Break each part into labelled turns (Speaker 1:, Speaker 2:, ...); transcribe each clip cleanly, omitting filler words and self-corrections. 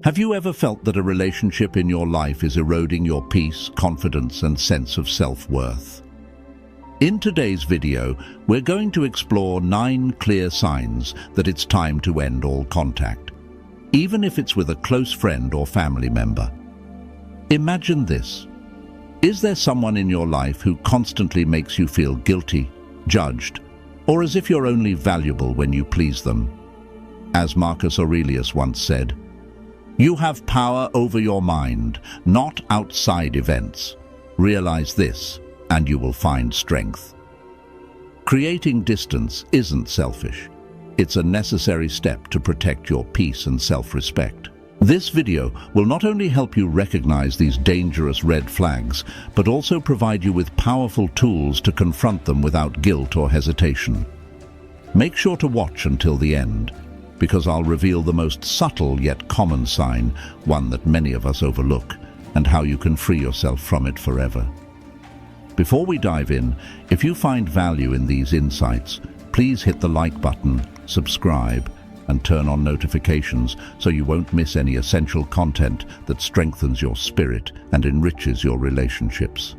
Speaker 1: Have you ever felt that a relationship in your life is eroding your peace, confidence, and sense of self-worth? In today's video, we're going to explore 9 clear signs that it's time to end all contact, even if it's with a close friend or family member. Imagine this. Is there someone in your life who constantly makes you feel guilty, judged, or as if you're only valuable when you please them? As Marcus Aurelius once said, "You have power over your mind, not outside events. Realize this, and you will find strength." Creating distance isn't selfish. It's a necessary step to protect your peace and self-respect. This video will not only help you recognize these dangerous red flags, but also provide you with powerful tools to confront them without guilt or hesitation. Make sure to watch until the end, because I'll reveal the most subtle yet common sign, one that many of us overlook, and how you can free yourself from it forever. Before we dive in, if you find value in these insights, please hit the like button, subscribe, and turn on notifications so you won't miss any essential content that strengthens your spirit and enriches your relationships.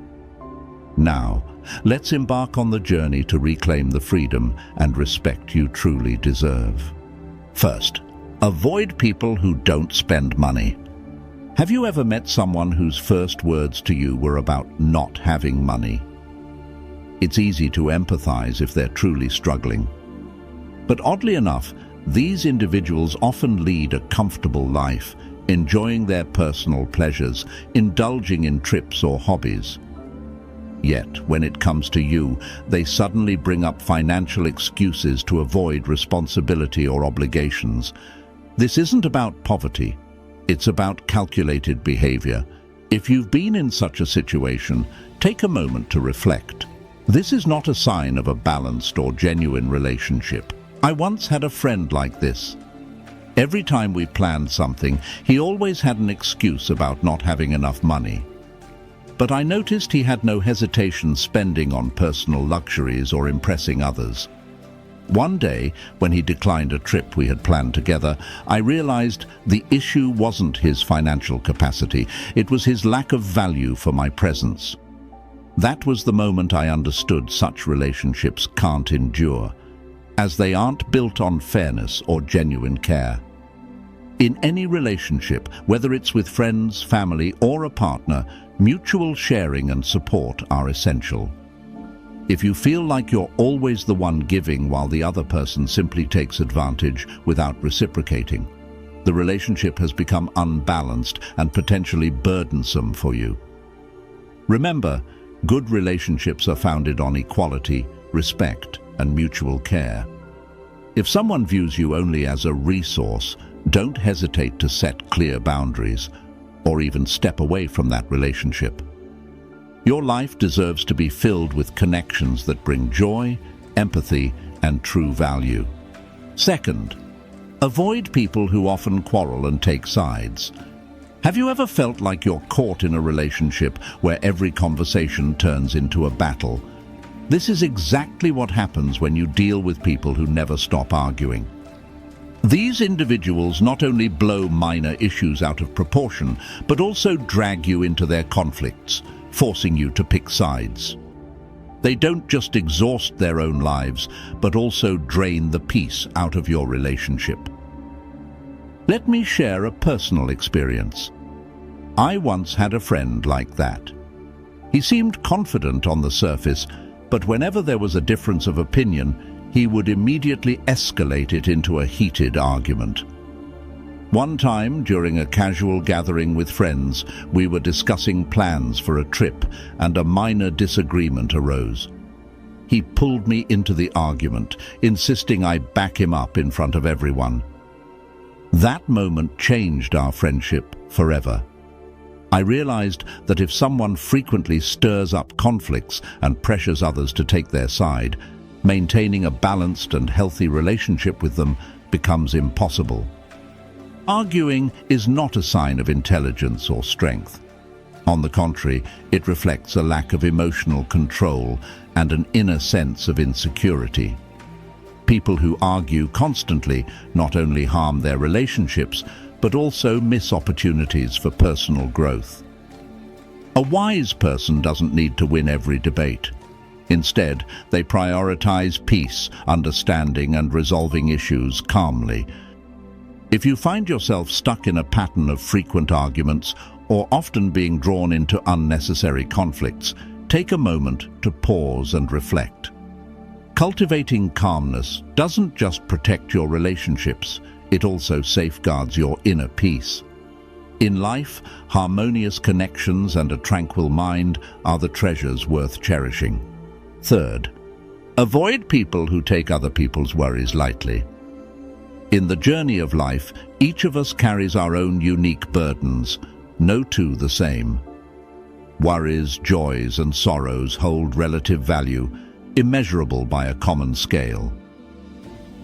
Speaker 1: Now, let's embark on the journey to reclaim the freedom and respect you truly deserve. First, avoid people who don't spend money. Have you ever met someone whose first words to you were about not having money? It's easy to empathize if they're truly struggling. But oddly enough, these individuals often lead a comfortable life, enjoying their personal pleasures, indulging in trips or hobbies. Yet, when it comes to you, they suddenly bring up financial excuses to avoid responsibility or obligations. This isn't about poverty. It's about calculated behavior. If you've been in such a situation, take a moment to reflect. This is not a sign of a balanced or genuine relationship. I once had a friend like this. Every time we planned something, he always had an excuse about not having enough money. But I noticed he had no hesitation spending on personal luxuries or impressing others. One day, when he declined a trip we had planned together, I realized the issue wasn't his financial capacity, it was his lack of value for my presence. That was the moment I understood such relationships can't endure, as they aren't built on fairness or genuine care. In any relationship, whether it's with friends, family, or a partner, mutual sharing and support are essential. If you feel like you're always the one giving while the other person simply takes advantage without reciprocating, the relationship has become unbalanced and potentially burdensome for you. Remember, good relationships are founded on equality, respect, and mutual care. If someone views you only as a resource, don't hesitate to set clear boundaries, or even step away from that relationship. Your life deserves to be filled with connections that bring joy, empathy, and true value. Second, avoid people who often quarrel and take sides. Have you ever felt like you're caught in a relationship where every conversation turns into a battle? This is exactly what happens when you deal with people who never stop arguing. These individuals not only blow minor issues out of proportion, but also drag you into their conflicts, forcing you to pick sides. They don't just exhaust their own lives, but also drain the peace out of your relationship. Let me share a personal experience. I once had a friend like that. He seemed confident on the surface, but whenever there was a difference of opinion, he would immediately escalate it into a heated argument. One time, during a casual gathering with friends, we were discussing plans for a trip, and a minor disagreement arose. He pulled me into the argument, insisting I back him up in front of everyone. That moment changed our friendship forever. I realized that if someone frequently stirs up conflicts and pressures others to take their side, maintaining a balanced and healthy relationship with them becomes impossible. Arguing is not a sign of intelligence or strength. On the contrary, it reflects a lack of emotional control and an inner sense of insecurity. People who argue constantly not only harm their relationships, but also miss opportunities for personal growth. A wise person doesn't need to win every debate. Instead, they prioritize peace, understanding, and resolving issues calmly. If you find yourself stuck in a pattern of frequent arguments or often being drawn into unnecessary conflicts, take a moment to pause and reflect. Cultivating calmness doesn't just protect your relationships, it also safeguards your inner peace. In life, harmonious connections and a tranquil mind are the treasures worth cherishing. Third, avoid people who take other people's worries lightly. In the journey of life, each of us carries our own unique burdens, no two the same. Worries, joys, and sorrows hold relative value, immeasurable by a common scale.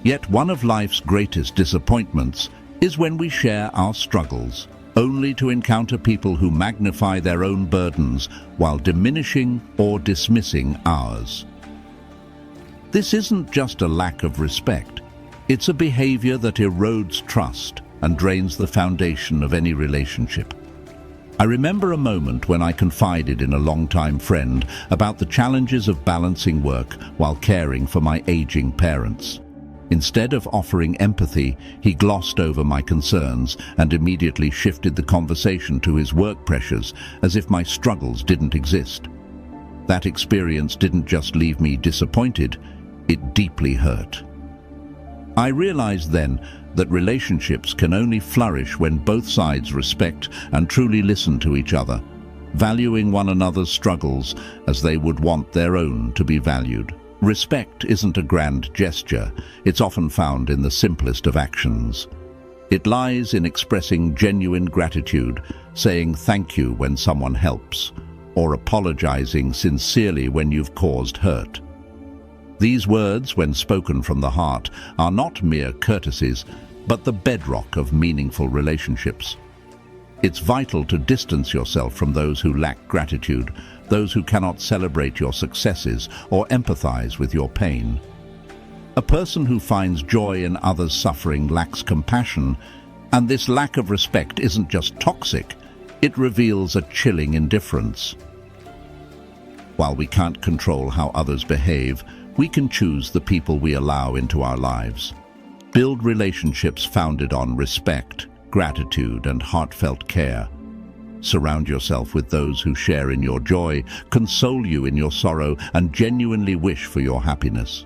Speaker 1: Yet one of life's greatest disappointments is when we share our struggles, only to encounter people who magnify their own burdens while diminishing or dismissing ours. This isn't just a lack of respect, it's a behavior that erodes trust and drains the foundation of any relationship. I remember a moment when I confided in a longtime friend about the challenges of balancing work while caring for my aging parents. Instead of offering empathy, he glossed over my concerns and immediately shifted the conversation to his work pressures, as if my struggles didn't exist. That experience didn't just leave me disappointed, it deeply hurt. I realized then that relationships can only flourish when both sides respect and truly listen to each other, valuing one another's struggles as they would want their own to be valued. Respect isn't a grand gesture, it's often found in the simplest of actions. It lies in expressing genuine gratitude, saying thank you when someone helps, or apologizing sincerely when you've caused hurt. These words, when spoken from the heart, are not mere courtesies, but the bedrock of meaningful relationships. It's vital to distance yourself from those who lack gratitude, those who cannot celebrate your successes or empathize with your pain. A person who finds joy in others' suffering lacks compassion, and this lack of respect isn't just toxic, it reveals a chilling indifference. While we can't control how others behave, we can choose the people we allow into our lives. Build relationships founded on respect, gratitude, and heartfelt care. Surround yourself with those who share in your joy, console you in your sorrow, and genuinely wish for your happiness.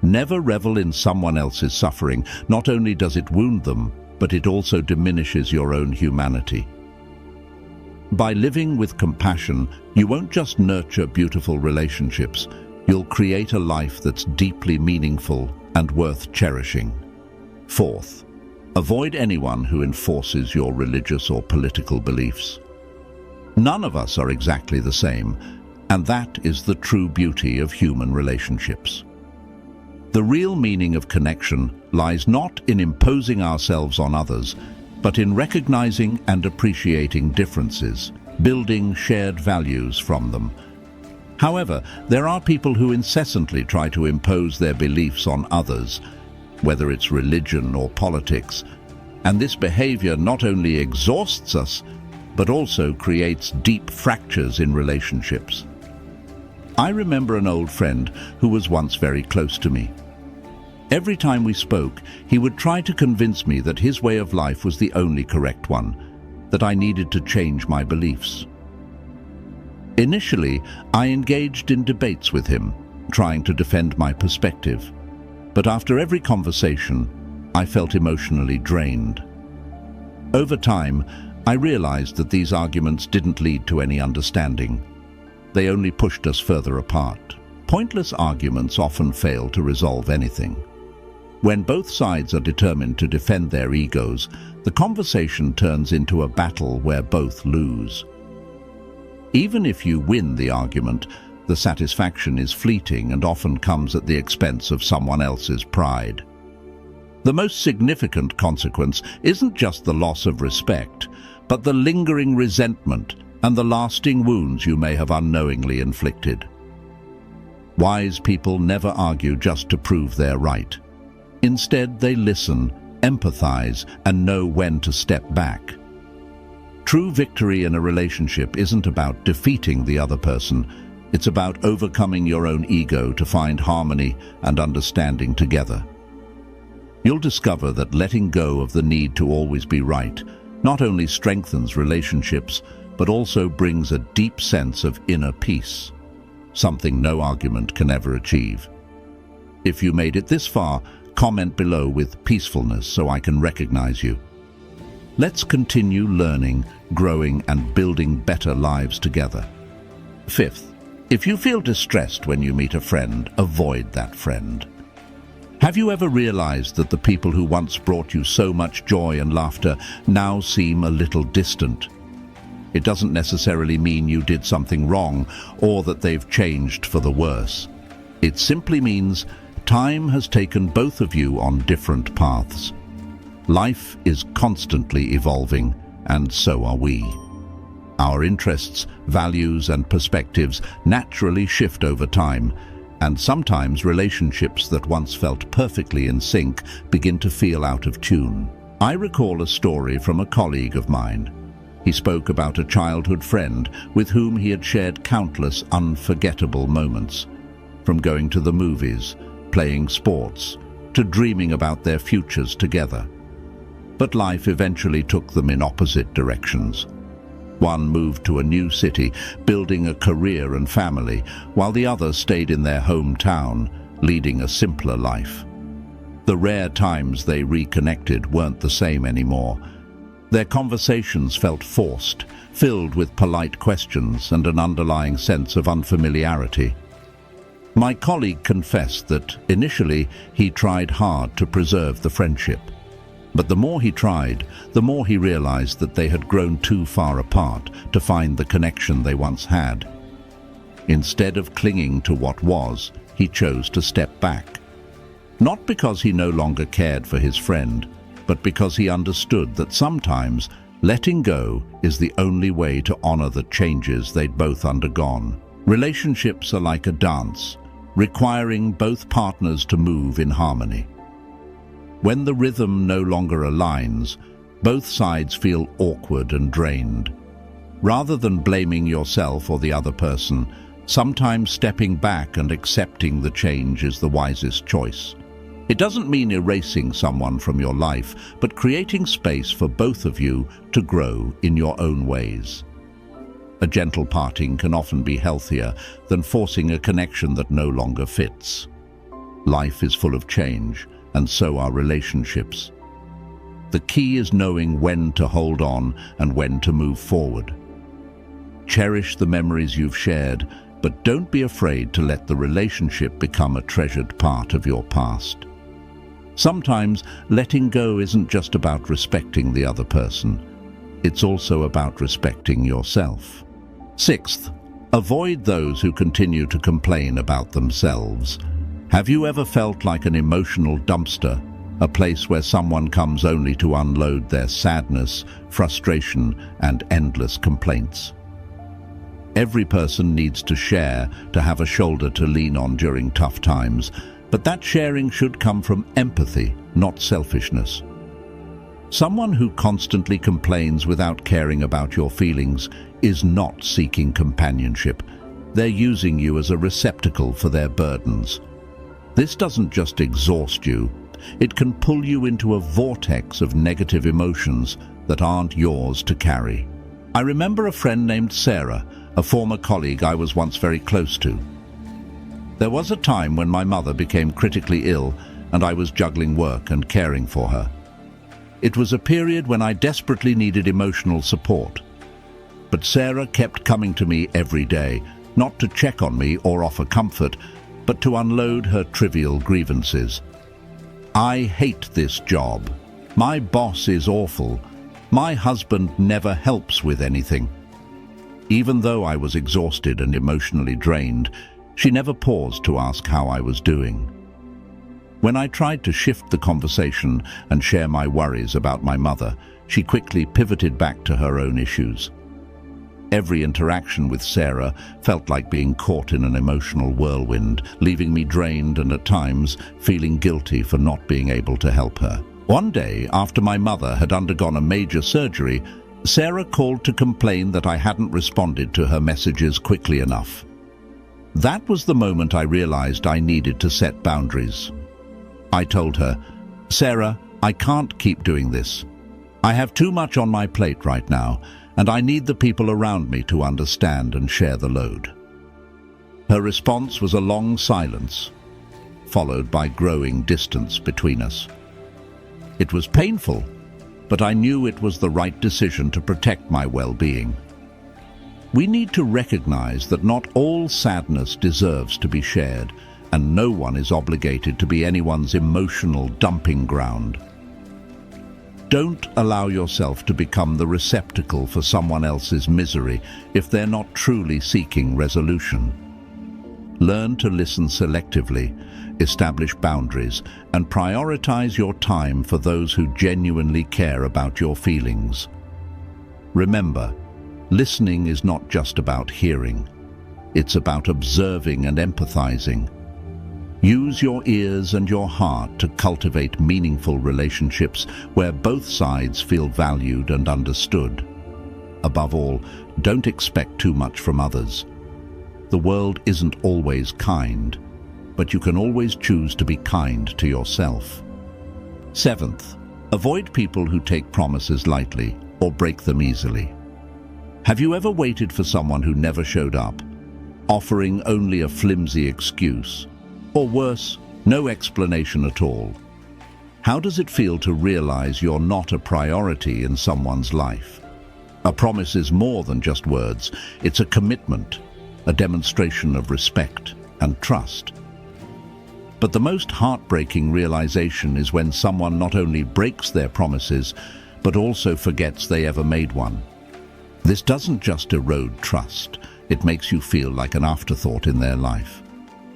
Speaker 1: Never revel in someone else's suffering. Not only does it wound them, but it also diminishes your own humanity. By living with compassion, you won't just nurture beautiful relationships, you'll create a life that's deeply meaningful and worth cherishing. Fourth, avoid anyone who enforces your religious or political beliefs. None of us are exactly the same, and that is the true beauty of human relationships. The real meaning of connection lies not in imposing ourselves on others, but in recognizing and appreciating differences, building shared values from them. However, there are people who incessantly try to impose their beliefs on others, whether it's religion or politics, and this behavior not only exhausts us, but also creates deep fractures in relationships. I remember an old friend who was once very close to me. Every time we spoke, he would try to convince me that his way of life was the only correct one, that I needed to change my beliefs. Initially, I engaged in debates with him, trying to defend my perspective. But after every conversation, I felt emotionally drained. Over time, I realized that these arguments didn't lead to any understanding. They only pushed us further apart. Pointless arguments often fail to resolve anything. When both sides are determined to defend their egos, the conversation turns into a battle where both lose. Even if you win the argument, the satisfaction is fleeting and often comes at the expense of someone else's pride. The most significant consequence isn't just the loss of respect, but the lingering resentment and the lasting wounds you may have unknowingly inflicted. Wise people never argue just to prove they're right. Instead, they listen, empathize, and know when to step back. True victory in a relationship isn't about defeating the other person. It's about overcoming your own ego to find harmony and understanding together. You'll discover that letting go of the need to always be right not only strengthens relationships, but also brings a deep sense of inner peace, something no argument can ever achieve. If you made it this far, comment below with peacefulness so I can recognize you. Let's continue learning, growing, and building better lives together. Fifth, if you feel distressed when you meet a friend, avoid that friend. Have you ever realized that the people who once brought you so much joy and laughter now seem a little distant? It doesn't necessarily mean you did something wrong or that they've changed for the worse. It simply means time has taken both of you on different paths. Life is constantly evolving, and so are we. Our interests, values, and perspectives naturally shift over time, and sometimes relationships that once felt perfectly in sync begin to feel out of tune. I recall a story from a colleague of mine. He spoke about a childhood friend with whom he had shared countless unforgettable moments, from going to the movies, playing sports, to dreaming about their futures together. But life eventually took them in opposite directions. One moved to a new city, building a career and family, while the other stayed in their hometown, leading a simpler life. The rare times they reconnected weren't the same anymore. Their conversations felt forced, filled with polite questions and an underlying sense of unfamiliarity. My colleague confessed that initially he tried hard to preserve the friendship. But the more he tried, the more he realized that they had grown too far apart to find the connection they once had. Instead of clinging to what was, he chose to step back. Not because he no longer cared for his friend, but because he understood that sometimes letting go is the only way to honor the changes they'd both undergone. Relationships are like a dance, requiring both partners to move in harmony. When the rhythm no longer aligns, both sides feel awkward and drained. Rather than blaming yourself or the other person, sometimes stepping back and accepting the change is the wisest choice. It doesn't mean erasing someone from your life, but creating space for both of you to grow in your own ways. A gentle parting can often be healthier than forcing a connection that no longer fits. Life is full of change, and so are relationships. The key is knowing when to hold on and when to move forward. Cherish the memories you've shared, but don't be afraid to let the relationship become a treasured part of your past. Sometimes letting go isn't just about respecting the other person. It's also about respecting yourself. Sixth, avoid those who continue to complain about themselves. Have you ever felt like an emotional dumpster, a place where someone comes only to unload their sadness, frustration, and endless complaints? Every person needs to share, to have a shoulder to lean on during tough times, but that sharing should come from empathy, not selfishness. Someone who constantly complains without caring about your feelings is not seeking companionship. They're using you as a receptacle for their burdens. This doesn't just exhaust you, it can pull you into a vortex of negative emotions that aren't yours to carry. I remember a friend named Sarah, a former colleague I was once very close to. There was a time when my mother became critically ill and I was juggling work and caring for her. It was a period when I desperately needed emotional support. But Sarah kept coming to me every day, not to check on me or offer comfort, but to unload her trivial grievances. I hate this job. My boss is awful. My husband never helps with anything. Even though I was exhausted and emotionally drained, she never paused to ask how I was doing. When I tried to shift the conversation and share my worries about my mother, she quickly pivoted back to her own issues. Every interaction with Sarah felt like being caught in an emotional whirlwind, leaving me drained and at times feeling guilty for not being able to help her. One day, after my mother had undergone a major surgery, Sarah called to complain that I hadn't responded to her messages quickly enough. That was the moment I realized I needed to set boundaries. I told her, "Sarah, I can't keep doing this. I have too much on my plate right now, and I need the people around me to understand and share the load." Her response was a long silence, followed by growing distance between us. It was painful, but I knew it was the right decision to protect my well-being. We need to recognize that not all sadness deserves to be shared, and no one is obligated to be anyone's emotional dumping ground. Don't allow yourself to become the receptacle for someone else's misery if they're not truly seeking resolution. Learn to listen selectively, establish boundaries, and prioritize your time for those who genuinely care about your feelings. Remember, listening is not just about hearing. It's about observing and empathizing. Use your ears and your heart to cultivate meaningful relationships where both sides feel valued and understood. Above all, don't expect too much from others. The world isn't always kind, but you can always choose to be kind to yourself. Seventh, avoid people who take promises lightly or break them easily. Have you ever waited for someone who never showed up, offering only a flimsy excuse? Or worse, no explanation at all? How does it feel to realize you're not a priority in someone's life? A promise is more than just words. It's a commitment, a demonstration of respect and trust. But the most heartbreaking realization is when someone not only breaks their promises, but also forgets they ever made one. This doesn't just erode trust, it makes you feel like an afterthought in their life.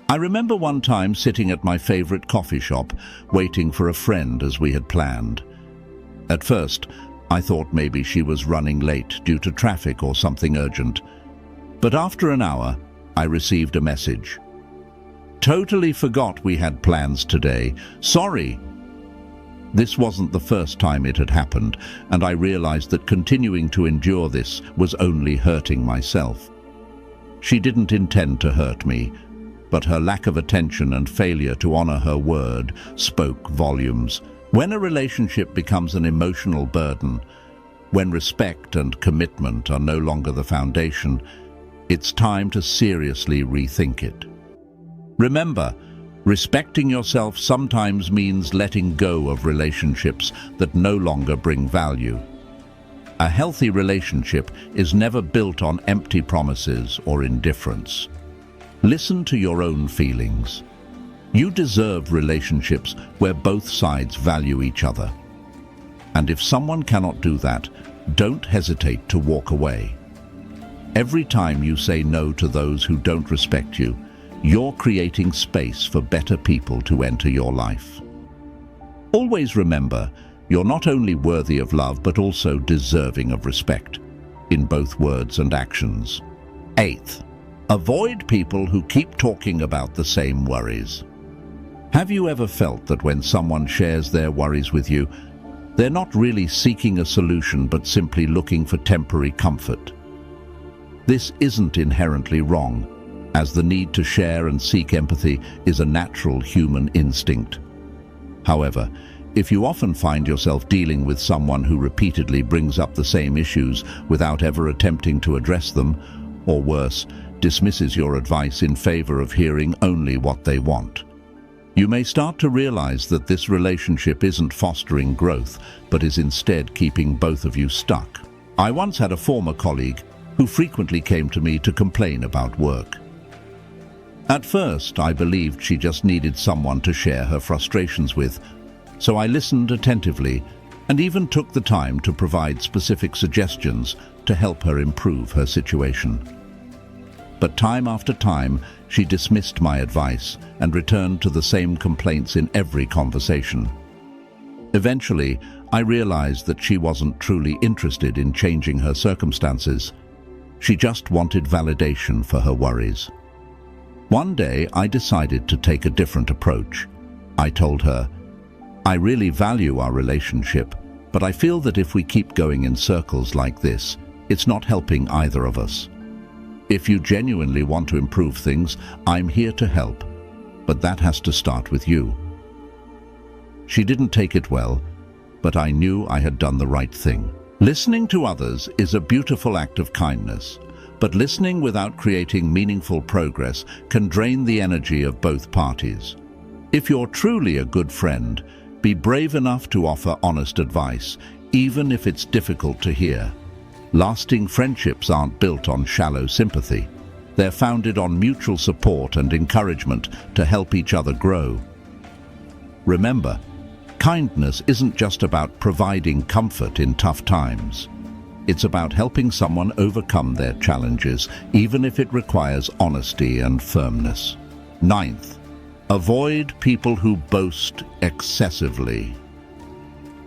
Speaker 1: I remember one time sitting at my favorite coffee shop, waiting for a friend as we had planned. At first, I thought maybe she was running late due to traffic or something urgent. But after an hour, I received a message. "Totally forgot we had plans today. Sorry." This wasn't the first time it had happened, and I realized that continuing to endure this was only hurting myself. She didn't intend to hurt me, but her lack of attention and failure to honor her word spoke volumes. When a relationship becomes an emotional burden, when respect and commitment are no longer the foundation, it's time to seriously rethink it. Remember, respecting yourself sometimes means letting go of relationships that no longer bring value. A healthy relationship is never built on empty promises or indifference. Listen to your own feelings. You deserve relationships where both sides value each other. And if someone cannot do that, don't hesitate to walk away. Every time you say no to those who don't respect you, you're creating space for better people to enter your life. Always remember, you're not only worthy of love, but also deserving of respect, in both words and actions. Eighth, avoid people who keep talking about the same worries. Have you ever felt that when someone shares their worries with you, they're not really seeking a solution, but simply looking for temporary comfort? This isn't inherently wrong, as the need to share and seek empathy is a natural human instinct. However, if you often find yourself dealing with someone who repeatedly brings up the same issues without ever attempting to address them, or worse, dismisses your advice in favor of hearing only what they want, you may start to realize that this relationship isn't fostering growth, but is instead keeping both of you stuck. I once had a former colleague who frequently came to me to complain about work. At first, I believed she just needed someone to share her frustrations with, so I listened attentively and even took the time to provide specific suggestions to help her improve her situation. But time after time, she dismissed my advice and returned to the same complaints in every conversation. Eventually, I realized that she wasn't truly interested in changing her circumstances. She just wanted validation for her worries. One day, I decided to take a different approach. I told her, I really value our relationship, but I feel that if we keep going in circles like this, it's not helping either of us. If you genuinely want to improve things, I'm here to help, but that has to start with you. She didn't take it well, but I knew I had done the right thing. Listening to others is a beautiful act of kindness, but listening without creating meaningful progress can drain the energy of both parties. If you're truly a good friend, be brave enough to offer honest advice, even if it's difficult to hear. Lasting friendships aren't built on shallow sympathy. They're founded on mutual support and encouragement to help each other grow. Remember, kindness isn't just about providing comfort in tough times. It's about helping someone overcome their challenges, even if it requires honesty and firmness. Ninth, avoid people who boast excessively.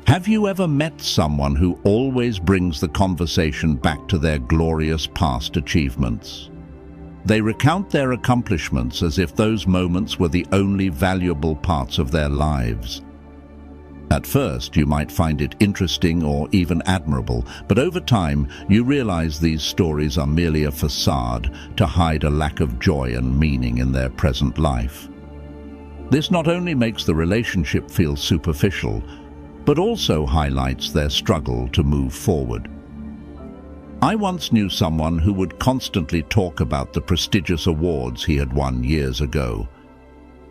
Speaker 1: Have you ever met someone who always brings the conversation back to their glorious past achievements? They recount their accomplishments as if those moments were the only valuable parts of their lives. At first, you might find it interesting or even admirable, but over time, you realize these stories are merely a facade to hide a lack of joy and meaning in their present life. This not only makes the relationship feel superficial, but also highlights their struggle to move forward. I once knew someone who would constantly talk about the prestigious awards he had won years ago.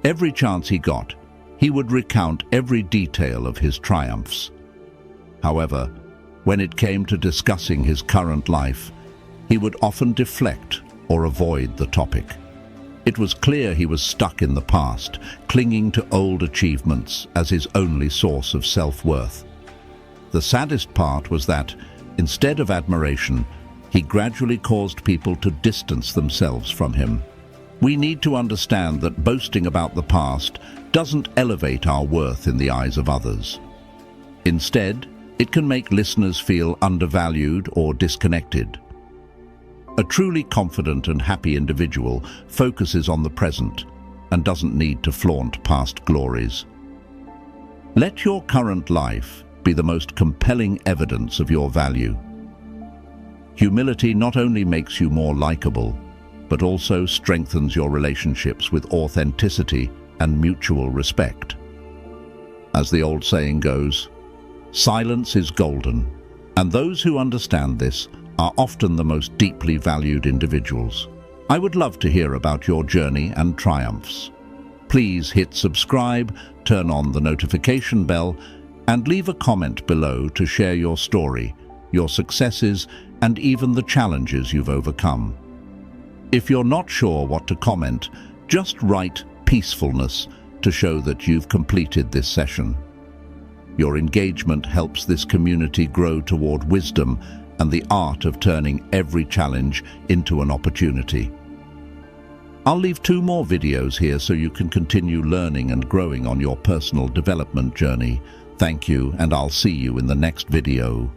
Speaker 1: Every chance he got, he would recount every detail of his triumphs. However, when it came to discussing his current life, he would often deflect or avoid the topic. It was clear he was stuck in the past, clinging to old achievements as his only source of self-worth. The saddest part was that, instead of admiration, he gradually caused people to distance themselves from him. We need to understand that boasting about the past doesn't elevate our worth in the eyes of others. Instead, it can make listeners feel undervalued or disconnected. A truly confident and happy individual focuses on the present and doesn't need to flaunt past glories. Let your current life be the most compelling evidence of your value. Humility not only makes you more likable, but also strengthens your relationships with authenticity and mutual respect. As the old saying goes, silence is golden, and those who understand this are often the most deeply valued individuals. I would love to hear about your journey and triumphs. Please hit subscribe, turn on the notification bell, and leave a comment below to share your story, your successes, and even the challenges you've overcome. If you're not sure what to comment, just write peacefulness to show that you've completed this session. Your engagement helps this community grow toward wisdom and the art of turning every challenge into an opportunity. I'll leave 2 more videos here so you can continue learning and growing on your personal development journey. Thank you, and I'll see you in the next video.